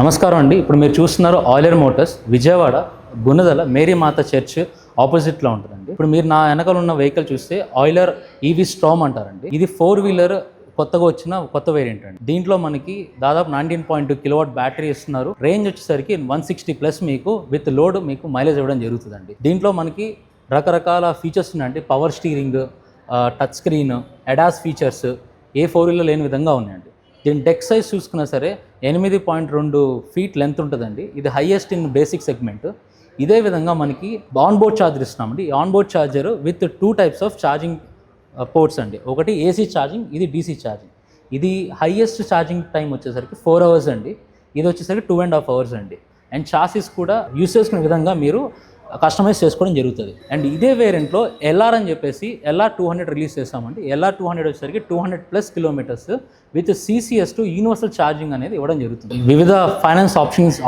నమస్కారం అండి. ఇప్పుడు మీరు చూస్తున్నారు Euler Motors Vijayawada Gunadala Mary Mata church ఆపోజిట్లో ఉంటుందండి. ఇప్పుడు మీరు నా వెనకాల ఉన్న వెహికల్ చూస్తే ఆయిలర్ ఈవీ స్టామ్ అంటారండి. ఇది 4-వీలర్ కొత్తగా వచ్చిన కొత్త వేరియంట్ అండి. దీంట్లో మనకి దాదాపు 19.2 కిలోవాట్ బ్యాటరీ ఇస్తున్నారు. రేంజ్ వచ్చేసరికి 160+ మీకు విత్ లోడ్ మీకు మైలేజ్ ఇవ్వడం జరుగుతుందండి. దీంట్లో మనకి రకరకాల ఫీచర్స్ ఉన్నాయండి. Power steering, touch screen, ADAS features ఏ 4-వీలర్ లేని విధంగా ఉన్నాయండి. దీని డెక్ సైజ్ చూసుకున్నా సరే 8.2 ఫీట్ లెంత్ ఉంటుందండి. ఇది హైయెస్ట్ ఇన్ బేసిక్ సెగ్మెంట్. ఇదే విధంగా మనకి ఆన్ బోర్డ్ ఛార్జర్ ఇస్తున్నామండి. ఈ on board charger with 2 types of charging ports అండి. ఒకటి ఏసీ ఛార్జింగ్, ఇది డీసీ ఛార్జింగ్. ఇది హైయెస్ట్ ఛార్జింగ్ టైం వచ్చేసరికి 4 అవర్స్ అండి. ఇది వచ్చేసరికి 2.5 అవర్స్ అండి. అండ్ చాసిస్ కూడా యూస్ చేసుకునే విధంగా మీరు కస్టమైజ్ చేసుకోవడం జరుగుతుంది. అండ్ ఇదే వేరియంట్లో ఎల్ఆర్ అని చెప్పేసి LR 200 రిలీజ్ చేస్తామండి. LR 200 వచ్చేసరికి 200+ kilometres with CCS2 universal charging అనేది ఇవ్వడం జరుగుతుంది. వివిధ ఫైనాన్స్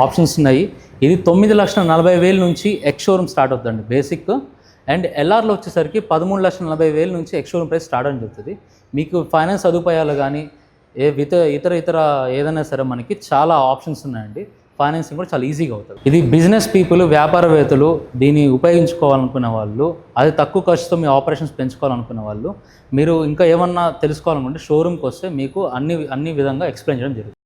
ఆప్షన్స్ ఉన్నాయి. ఇది 9,40,000 నుంచి ఎక్స్ షోరూమ్ స్టార్ట్ అవుతుందండి బేసిక్. అండ్ ఎల్ఆర్లో వచ్చేసరికి 13,40,000 నుంచి ఎక్స్ షోరూమ్ ప్రైస్ స్టార్ట్ అని చెప్తుంది. మీకు ఫైనాన్స్ సదుపాయాలు కానీ ఇతర ఏదైనా సరే మనకి చాలా ఆప్షన్స్ ఉన్నాయండి. ఫైనాన్సింగ్ కూడా చాలా ఈజీగా అవుతుంది. ఇది బిజినెస్ పీపుల్, వ్యాపారవేత్తలు దీన్ని ఉపయోగించుకోవాలనుకునే వాళ్ళు, అది తక్కువ ఖర్చుతో మీ ఆపరేషన్స్ పెంచుకోవాలనుకునే వాళ్ళు, మీరు ఇంకా ఏమన్నా తెలుసుకోవాలనుకుంటే షోరూమ్కి వస్తే మీకు అన్ని విధంగా ఎక్స్ప్లెయిన్ చేయడం జరుగుతుంది.